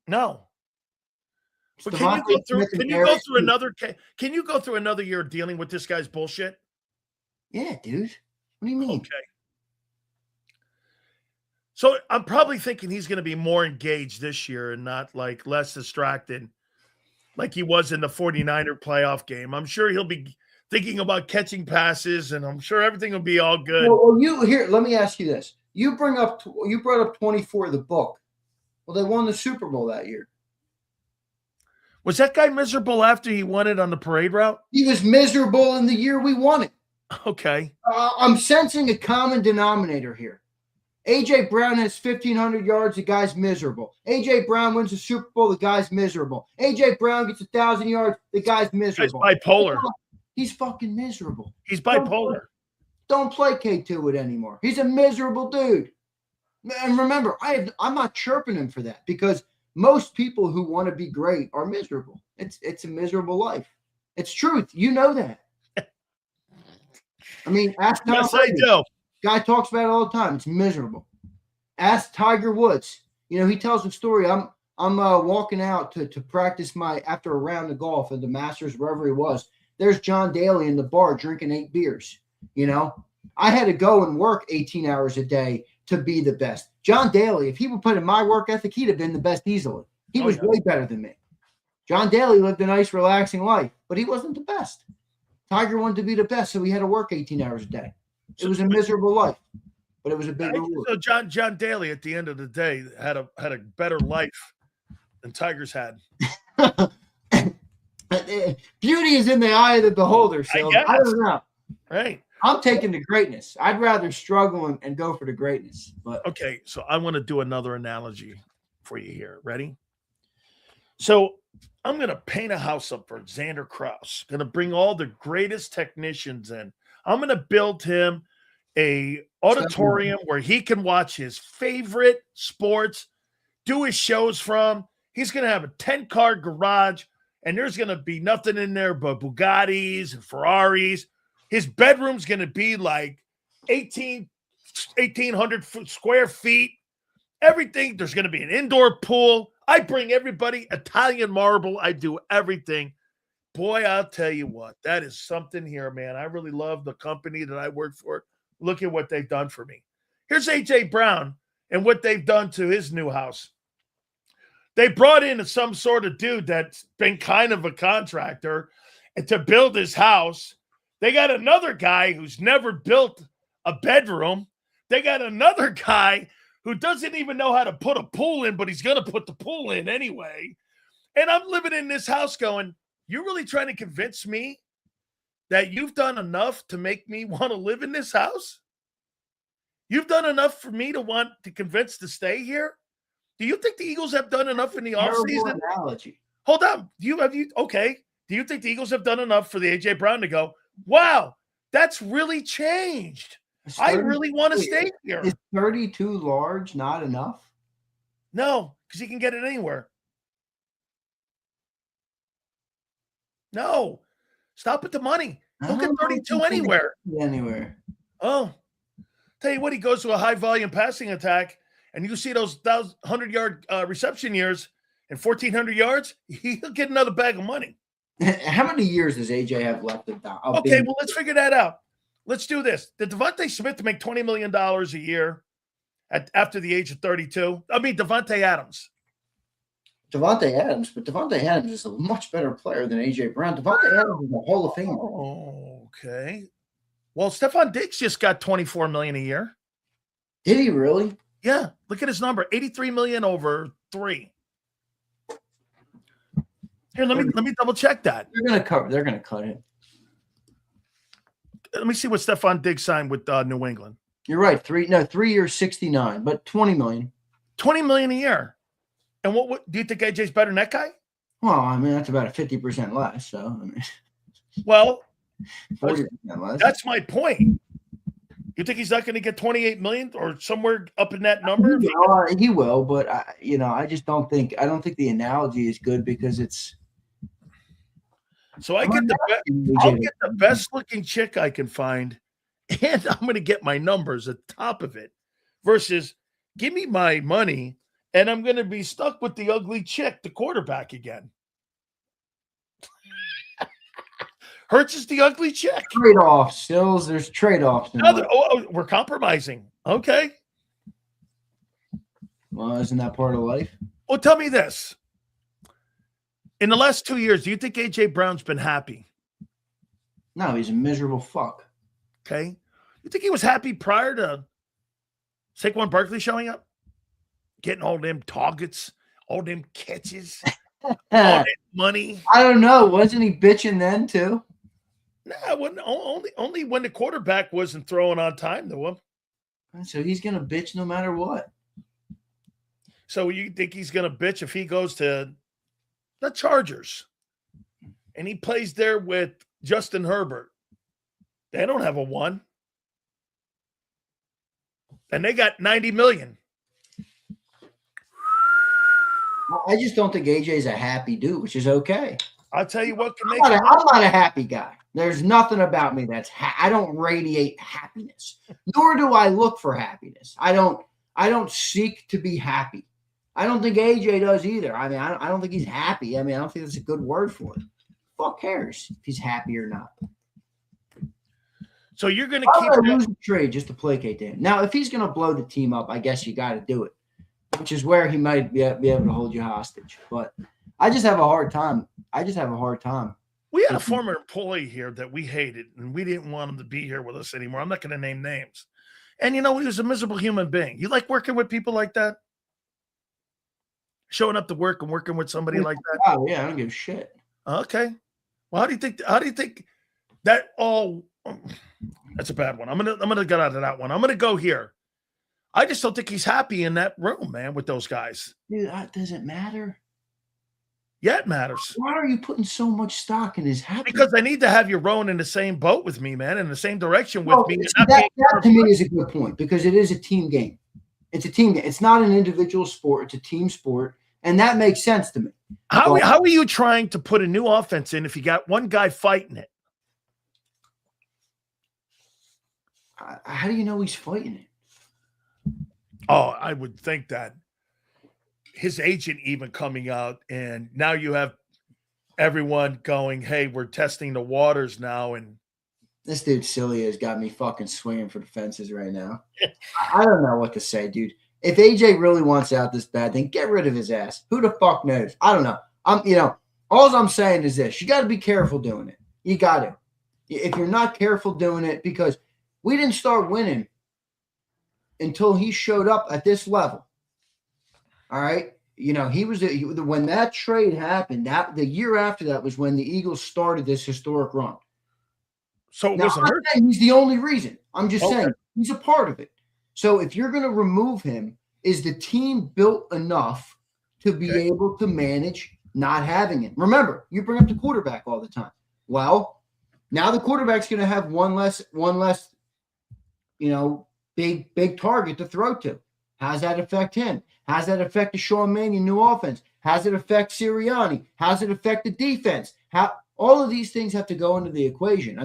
No. It's But can you go Devontae through? Smith and Can you go Eric through Stokes. another? Can you go through another year dealing with this guy's bullshit? Yeah, dude. What do you mean? Okay. So I'm probably thinking he's going to be more engaged this year and not like less distracted like he was in the 49er playoff game. I'm sure he'll be thinking about catching passes, and I'm sure everything will be all good. Well, you here. Let me ask you this: you brought up 24, the book. Well, they won the Super Bowl that year. Was that guy miserable after he won it on the parade route? He was miserable in the year we won it. Okay. I'm sensing a common denominator here. A.J. Brown has 1,500 yards. The guy's miserable. A.J. Brown wins the Super Bowl. The guy's miserable. A.J. Brown gets 1,000 yards. The guy's miserable. He's bipolar. He's fucking miserable. He's bipolar. Don't placate to it anymore. He's a miserable dude. And remember, I'm not chirping him for that because most people who want to be great are miserable. It's a miserable life. It's truth. You know that. I mean, ask Tom Yes, I do. Guy talks about it all the time. It's miserable. Ask Tiger Woods. You know, he tells the story. I'm walking out to practice after a round of golf at the Masters, wherever he was. There's John Daly in the bar drinking 8 beers. You know, I had to go and work 18 hours a day to be the best. John Daly, if he would put in my work ethic, he'd have been the best easily. He was way better than me. John Daly lived a nice, relaxing life, but he wasn't the best. Tiger wanted to be the best, so he had to work 18 hours a day. It was a miserable life, but it was a big reward. So John Daly, at the end of the day, had a better life than Tiger's had. Beauty is in the eye of the beholder. So I don't know. Right. I'm taking the greatness. I'd rather struggle and go for the greatness. But okay, so I want to do another analogy for you here. Ready? So I'm going to paint a house up for Zander Krause. Going to bring all the greatest technicians in. I'm going to build him a auditorium where he can watch his favorite sports, do his shows from. He's going to have a 10-car garage, and there's going to be nothing in there but Bugattis and Ferraris. His bedroom's going to be like 1,800 square feet. Everything. There's going to be an indoor pool. I bring everybody Italian marble. I do everything. Boy, I'll tell you what, that is something here, man. I really love the company that I work for. Look at what they've done for me. Here's A.J. Brown and what they've done to his new house. They brought in some sort of dude that's been kind of a contractor and to build his house. They got another guy who's never built a bedroom. They got another guy who doesn't even know how to put a pool in, but he's going to put the pool in anyway. And I'm living in this house going, you're really trying to convince me that you've done enough to make me want to live in this house? You've done enough for me to want to convince to stay here? Do you think the Eagles have done enough in the offseason? Analogy. Hold on. Do you think the Eagles have done enough for the A.J. Brown to go, wow, that's really changed. I really want to stay here. Is 32 large not enough? No, because he can get it anywhere. No. Stop with the money. He'll get 32 anywhere. Anywhere. Oh. Tell you what, he goes to a high-volume passing attack, and you see those 100-yard reception years and 1,400 yards, he'll get another bag of money. How many years does AJ have left? Okay, well, let's figure that out. Let's do this. Did Devontae Smith make $20 million a year after the age of 32? I mean, Devontae Adams. Devontae Adams, but Devontae Adams is a much better player than A.J. Brown. Devontae Adams is a Hall of Famer. Oh, okay. Well, Stephon Diggs just got $24 million a year. Did he really? Yeah. Look at his number, $83 million over 3. Here, let me double check that. They're gonna cut it. Let me see what Stephon Diggs signed with New England. You're right. 3 years, 69, but 20 million. 20 million a year. And what do you think AJ's better than that guy? Well, I mean, that's about a 50% less. So, I mean, well, 40% less. That's my point. You think he's not going to get 28 million or somewhere up in that number? He will, but I just don't think. I don't think the analogy is good because it's. So I'll get the best looking chick I can find, and I'm going to get my numbers at the top of it. Versus, give me my money and I'm going to be stuck with the ugly chick, the quarterback again. Hurts is the ugly chick. Trade-offs, Stills. There's trade-offs. We're compromising. Okay. Well, isn't that part of life? Well, tell me this. In the last 2 years, do you think A.J. Brown's been happy? No, he's a miserable fuck. Okay. You think he was happy prior to Saquon Barkley showing up? Getting all them targets, all them catches, all that money. I don't know. Wasn't he bitching then too? No, only when the quarterback wasn't throwing on time to him. So he's gonna bitch no matter what. So you think he's gonna bitch if he goes to the Chargers and he plays there with Justin Herbert? They don't have a 1. And they got $90 million. I just don't think AJ's a happy dude, which is okay. I'll tell you what can make I'm not a happy guy. There's nothing about me that's I don't radiate happiness, nor do I look for happiness. I don't seek to be happy. I don't think AJ does either. I mean, I don't think he's happy. I mean, I don't think that's a good word for it. Fuck cares if he's happy or not. So you're going to keep lose a trade just to placate him. Now, if he's going to blow the team up, I guess you got to do it, which is where he might be able to hold you hostage. But I just have a hard time. We had a former employee here that we hated, and we didn't want him to be here with us anymore. I'm not going to name names. And, he was a miserable human being. You like working with people like that? Showing up to work and working with somebody like that? Oh, yeah, I don't give a shit. Okay. Well, how do you think that all – that's a bad one. I'm gonna get out of that one. I'm going to go here. I just don't think he's happy in that room, man, with those guys. Dude, that doesn't matter. Yeah, it matters. Why are you putting so much stock in his happiness? Because I need to have you rowing in the same boat with me, man, in the same direction with me. That to me is a good point because it is a team game. It's a team game. It's not an individual sport. It's a team sport, and that makes sense to me. How are you trying to put a new offense in if you got one guy fighting it? How do you know he's fighting it? Oh, I would think that his agent even coming out, and now you have everyone going, hey, we're testing the waters now. And this dude Sileo has got me fucking swinging for the fences right now. I don't know what to say, dude. If AJ really wants out this bad, then get rid of his ass. Who the fuck knows? I don't know. All I'm saying is this. You got to be careful doing it. You got to. If you're not careful doing it, because we didn't start winning until he showed up at this level. All right. He was when that trade happened, that the year after that was when the Eagles started this historic run. So it wasn't hurt. He's the only reason. I'm just saying he's a part of it. So if you're going to remove him, is the team built enough to be able to manage not having him? Remember, you bring up the quarterback all the time. Well, now the quarterback's going to have one less, big target to throw to. How does that affect him? How does that affect the Sean Mannion new offense? How does it affect Sirianni? How does it affect the defense? All of these things have to go into the equation.